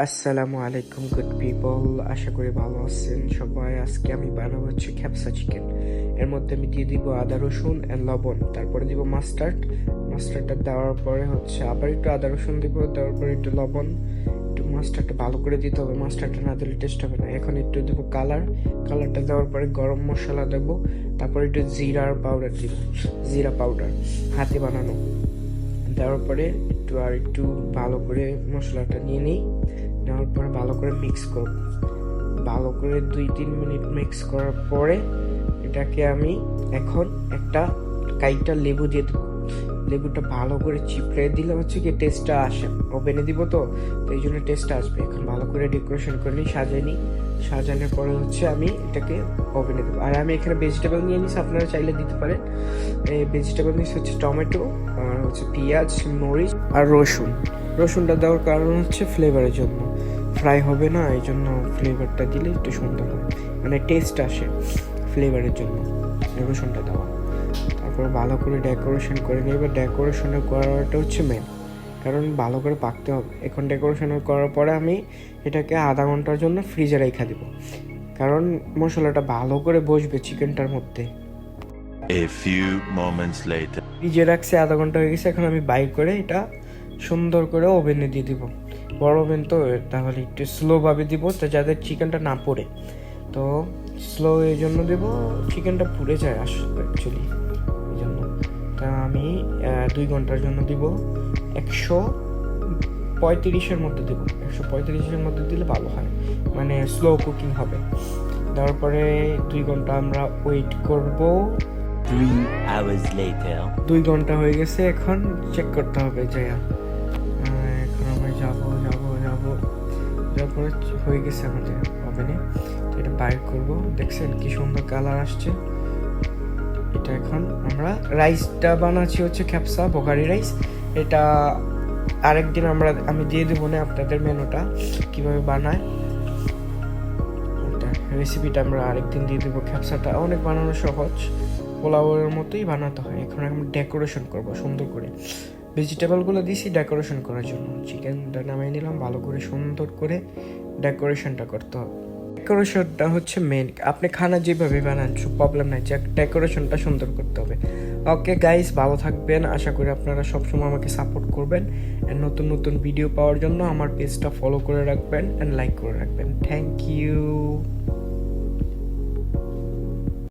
আসসালামু আলাইকুম good people, আশা করি ভালো আছেন সবাই। আজকে আমি বানাবো হচ্ছে খ্যাপসা চিকেন। এর মধ্যে আমি দিয়ে দিব আদা রসুন এন্ড লবণ, তারপরে দিব মাস্টার্ডটা দেওয়ার পরে হচ্ছে আবার একটু আদা রসুন দিব, দেওয়ার পরে একটু লবণ, একটু মাস্টার্ডটা ভালো করে দিতে হবে, মাস্টার্ডটা না দিলে টেস্ট হবে না। এখন একটু দেবো কালারটা দেওয়ার পরে গরম মশলা দেবো, তারপরে একটু জিরা পাউডার হাতে বানানো দেওয়ার পরে একটু ভালো করে মশলাটা নিয়ে নিই। নেওয়ার পরে ভালো করে মিক্স করব, ভালো করে 2-3 মিনিট মিক্স করার পরে এটাকে আমি এখন একটা কাইটা লেবু দিয়ে দেবো। লেবুটা ভালো করে চিপড়ে দিলে হচ্ছে কি টেস্টটা আসে, ওভেনে দিব তো এই জন্য টেস্টটা আসবে। এখন ভালো করে ডেকোরেশন করে নিই, সাজানোর পরে হচ্ছে আমি এটাকে ওভেনে দেবো। আর আমি এখানে ভেজিটেবল নিয়ে নিচ্ছি, আপনারা চাইলে দিতে পারেন। এই ভেজিটেবল নিচ্ছি হচ্ছে টমেটো, আর হচ্ছে পেঁয়াজ, মরিচ আর রসুনটা দেওয়ার কারণ হচ্ছে ফ্লেভারের জন্য, ফ্রাই হবে না এই জন্য ফ্লেভারটা দিলে একটু সুন্দর হয়, মানে টেস্ট আসে ফ্লেভারের জন্য রসুনটা দেওয়া। তারপর ভালো করে ডেকোরেশন করে নিই। এবার ডেকোরেশনের করাটা হচ্ছে মেন, কারণ ভালো করে পাকতে হবে। এখন ডেকোরেশন করার পরে আমি এটাকে আধা ঘন্টার জন্য ফ্রিজে রেখে দিব, কারণ মশলাটা ভালো করে বসবে চিকেনটার মধ্যে। A few moments later. ফ্রিজে রাখছি, আধা ঘন্টা হয়ে গেছে। এখন আমি বাইর করে এটা সুন্দর করে ওভেনে দিয়ে দিব। বড় ওভেন তো, তাহলে একটু স্লোভাবে দিব তো যাতে চিকেনটা না পড়ে। তো স্লো এই জন্য দেবো, চিকেনটা পুড়ে যায় আসলে অ্যাকচুয়ালি এই জন্য। তা আমি 2 ঘন্টার জন্য দিব, 135-এর মধ্যে দেবো। 135-এর মধ্যে দিলে ভালো হয়, মানে স্লো কুকিং হবে। তারপরে 2 ঘন্টা আমরা ওয়েট করব। 3 hours later. 2 ঘন্টা হয়ে গেছে, এখন চেক করতে হবে যাইয়া। এখন আমরা যাবো তারপরে হয়ে গেছে আমাদের ওভেনে। তো এটা বাইর করব, দেখছেন কি সুন্দর কালার আসছে। এটা এখন আমরা রাইসটা বানাচ্ছি হচ্ছে খ্যাপসা বোখারি রাইস। এটা আরেকদিন আমি দিয়ে দেবো না আপনাদের মেনুটা কিভাবে বানায়, রেসিপিটা আমরা আরেকদিন দিয়ে দেবো। খ্যাপসাটা অনেক বানানো সহজ, পোলাওয়ের মতোই বানাতে হয়। এখন আমি ডেকোরেশন করব সুন্দর করে, ভেজিটেবলগুলো দিয়েছি ডেকোরেশন করার জন্য। চিকেনটা নামিয়ে নিলাম, ভালো করে সুন্দর করে ডেকোরেশনটা করতে হবে। ডেকোরেশনটা হচ্ছে মেন, আপনি খানা যেভাবে বানান প্রবলেম নাই, ডেকোরেশনটা সুন্দর করতে হবে। ওকে গাইস, ভালো থাকবেন, আশা করি আপনারা সবসময় আমাকে সাপোর্ট করবেন। অ্যান্ড নতুন নতুন ভিডিও পাওয়ার জন্য আমার পেজটা ফলো করে রাখবেন অ্যান্ড লাইক করে রাখবেন। Thank you.